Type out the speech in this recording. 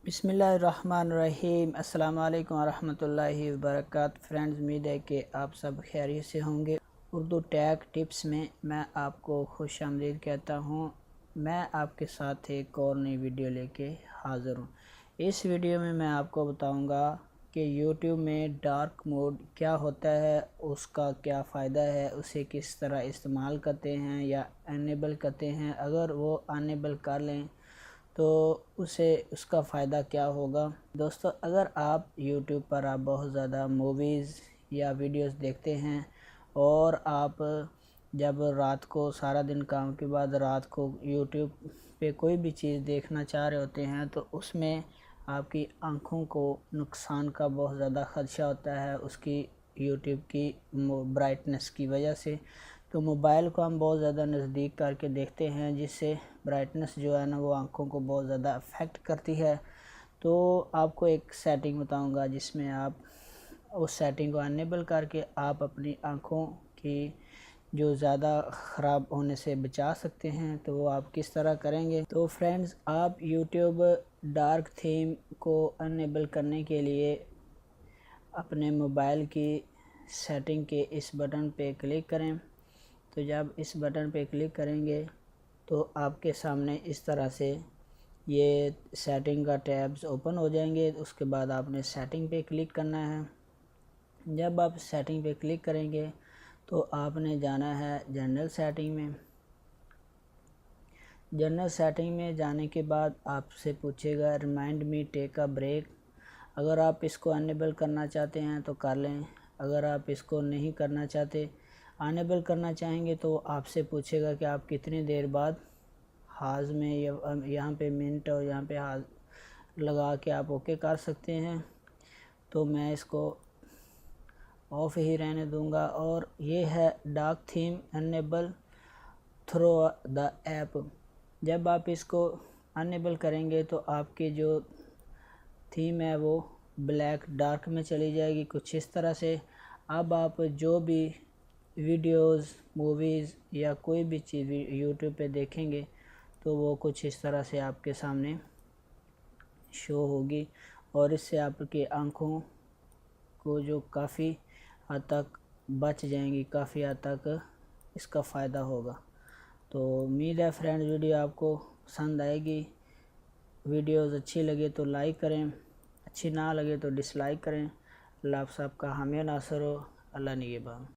بسم اللہ الرحمن الرحیم۔ السلام علیکم ورحمۃ اللہ وبرکاتہ۔ فرینڈز، امید ہے کہ آپ سب خیریت سے ہوں گے۔ اردو ٹیک ٹپس میں آپ کو خوش آمدید کہتا ہوں۔ میں آپ کے ساتھ ایک اور نئی ویڈیو لے کے حاضر ہوں۔ اس ویڈیو میں میں آپ کو بتاؤں گا کہ یوٹیوب میں ڈارک موڈ کیا ہوتا ہے، اس کا کیا فائدہ ہے، اسے کس طرح استعمال کرتے ہیں یا انیبل کرتے ہیں۔ اگر وہ انیبل کر لیں تو اس کا فائدہ کیا ہوگا۔ دوستو، اگر آپ یوٹیوب پر بہت زیادہ موویز یا ویڈیوز دیکھتے ہیں اور آپ جب رات کو سارا دن کام کے بعد رات کو یوٹیوب پہ کوئی بھی چیز دیکھنا چاہ رہے ہوتے ہیں تو اس میں آپ کی آنکھوں کو نقصان کا بہت زیادہ خدشہ ہوتا ہے، اس کی یوٹیوب کی برائٹنس کی وجہ سے۔ تو موبائل کو ہم بہت زیادہ نزدیک کر کے دیکھتے ہیں، جس سے برائٹنس جو ہے نا وہ آنکھوں کو بہت زیادہ افیکٹ کرتی ہے۔ تو آپ کو ایک سیٹنگ بتاؤں گا جس میں آپ اس سیٹنگ کو انیبل کر کے آپ اپنی آنکھوں کی جو زیادہ خراب ہونے سے بچا سکتے ہیں۔ تو وہ آپ کس طرح کریں گے؟ تو فرینڈز، آپ یوٹیوب ڈارک تھیم کو انیبل کرنے کے لیے اپنے موبائل کی سیٹنگ کے اس بٹن پہ کلک کریں۔ تو جب اس بٹن پہ کلک کریں گے تو آپ کے سامنے اس طرح سے یہ سیٹنگ کا ٹیبز اوپن ہو جائیں گے۔ اس کے بعد آپ نے سیٹنگ پہ کلک کرنا ہے۔ جب آپ سیٹنگ پہ کلک کریں گے تو آپ نے جانا ہے جنرل سیٹنگ میں۔ جنرل سیٹنگ میں جانے کے بعد آپ سے پوچھے گا remind me take a break. اگر آپ اس کو انیبل کرنا چاہتے ہیں تو کر لیں، اگر آپ اس کو نہیں کرنا چاہتے، انیبل کرنا چاہیں گے تو آپ سے پوچھے گا کہ آپ کتنی دیر بعد ہاز میں یہاں پہ منٹ اور یہاں پہ ہاز لگا کے آپ اوکے کر سکتے ہیں۔ تو میں اس کو آف ہی رہنے دوں گا۔ اور یہ ہے dark theme enable through the app. جب آپ اس کو انیبل کریں گے تو آپ کی جو تھیم ہے وہ بلیک ڈارک میں چلی جائے گی، کچھ اس طرح سے۔ اب آپ جو بھی ویڈیوز، موویز یا کوئی بھی چیز یوٹیوب پہ دیکھیں گے تو وہ کچھ اس طرح سے آپ کے سامنے شو ہوگی، اور اس سے آپ کی آنکھوں کو جو کافی حد تک بچ جائیں گی، کافی حد تک اس کا فائدہ ہوگا۔ تو امید ہے فرینڈ ویڈیو آپ کو پسند آئے گی۔ ویڈیوز اچھی لگے تو لائک کریں، اچھی نہ لگے تو ڈس لائک کریں۔ اللہ آپ سب کا حامی و ناصر ہو۔ اللہ نگہبان۔